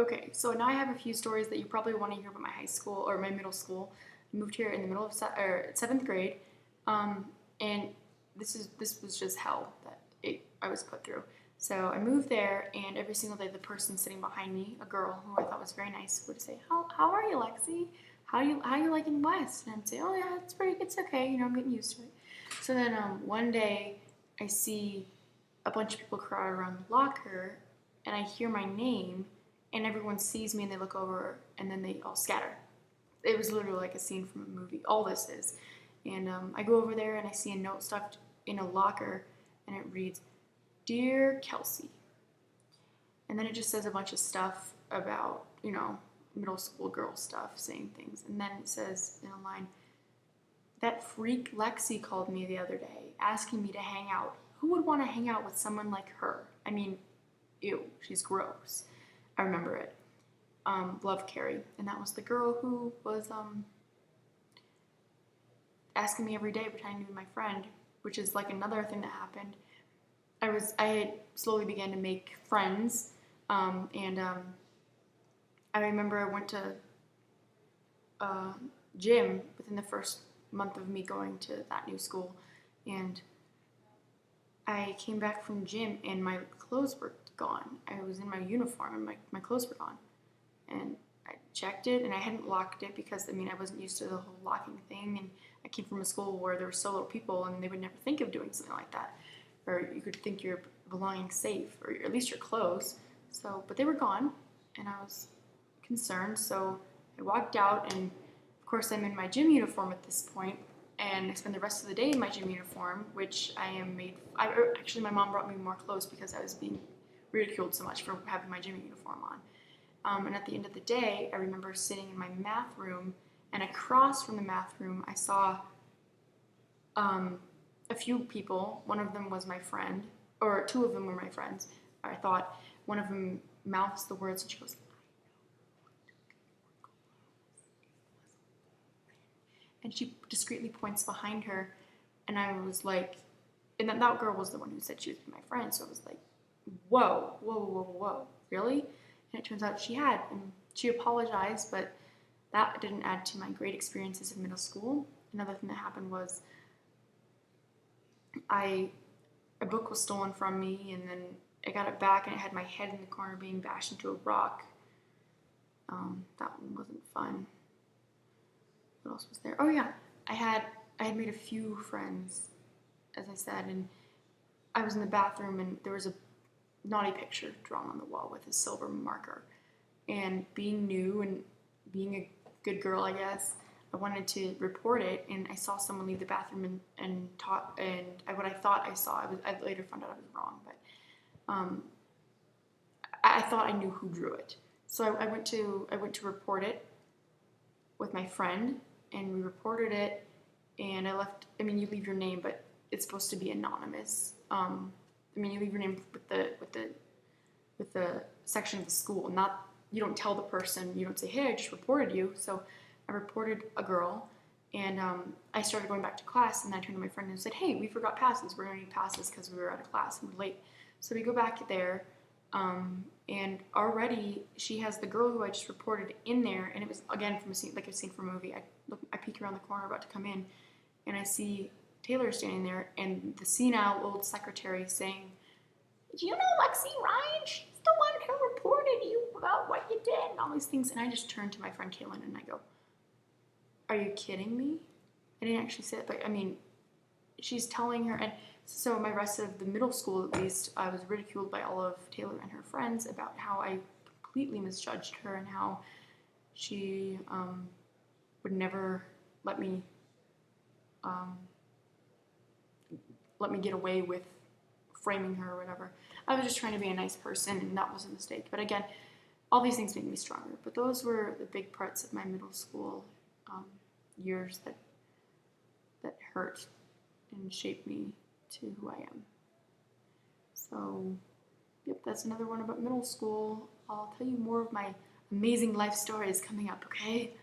Okay, so now I have a few stories that you probably want to hear about my high school or my middle school. I moved here in the middle of seventh grade, um, and this was just hell that I was put through. So I moved there, and every single day, the person sitting behind me, a girl who I thought was very nice, would say, "How are you, Lexi? How you liking West?" And I'd say, "Oh yeah, it's okay. You know, I'm getting used to it." So then one day, I see a bunch of people crowd around the locker, and I hear my name, and everyone sees me, and they look over, and then they all scatter. It was literally like a scene from a movie. All this is, and I go over there, and I see a note stuffed in a locker, and it reads, "Dear Kelsey," and then it just says a bunch of stuff about middle school girl stuff, saying things, and then it says in a line, "That freak Lexi called me the other day, asking me to hang out. Who would want to hang out with someone like her? I mean, ew, she's gross." I remember it. Love, Carrie. And that was the girl who was asking me every day, pretending to be my friend, which is like another thing that happened. I had slowly began to make friends, and I remember I went to gym within the first month of me going to that new school, and I came back from gym and my clothes were gone. I was in my uniform and my clothes were gone. And I checked it and I hadn't locked it because I wasn't used to the whole locking thing, and I came from a school where there were so little people and they would never think of doing something like that. Or you could think your belongings safe, or at least your clothes. So, but they were gone and I was concerned. So I walked out, and of course I'm in my gym uniform at this point, and I spend the rest of the day in my gym uniform, which I am made. Actually, my mom brought me more clothes because I was being ridiculed so much for having my gym uniform on. And at the end of the day, I remember sitting in my math room, and across from the math room, I saw a few people. One of them was my friend, or two of them were my friends. I thought one of them mouths the words, and she goes, and she discreetly points behind her, and I was like, and that girl was the one who said she was my friend, so I was like, whoa, whoa, whoa, whoa, whoa, really? And it turns out she had, and she apologized, but that didn't add to my great experiences in middle school. Another thing that happened was a book was stolen from me, and then I got it back, and it had my head in the corner being bashed into a rock. That one wasn't fun. What else was there? Oh yeah, I had made a few friends, as I said, and I was in the bathroom, and there was a naughty picture drawn on the wall with a silver marker. And being new and being a good girl, I guess, I wanted to report it, and I saw someone leave the bathroom what I thought I saw. I later found out I was wrong, but I thought I knew who drew it. So I went to report it with my friend, and we reported it, and I left. You leave your name, but it's supposed to be anonymous. You leave your name with the section of the school. Not, you don't tell the person. You don't say, "Hey, I just reported you." So I reported a girl, and I started going back to class, and I turned to my friend and said, "Hey, we forgot passes. We're going to need passes because we were out of class and we're late." So we go back there, and already she has the girl who I just reported in there, and it was again from a scene, like a scene from a movie. I peek around the corner about to come in, and I see Taylor standing there, and the senile old secretary saying, "Do you know Lexi Ryan? She's the one who reported you about what you did," and all these things. And I just turned to my friend Kaylin and I go, "Are you kidding me?" I didn't actually say it, but she's telling her. And so my rest of the middle school, at least, I was ridiculed by all of Taylor and her friends about how I completely misjudged her, and how she would never let me get away with framing her or whatever. I was just trying to be a nice person, and that was a mistake. But again, all these things made me stronger. But those were the big parts of my middle school years that hurt and shaped me to who I am. So, yep, that's another one about middle school. I'll tell you more of my amazing life stories coming up, okay?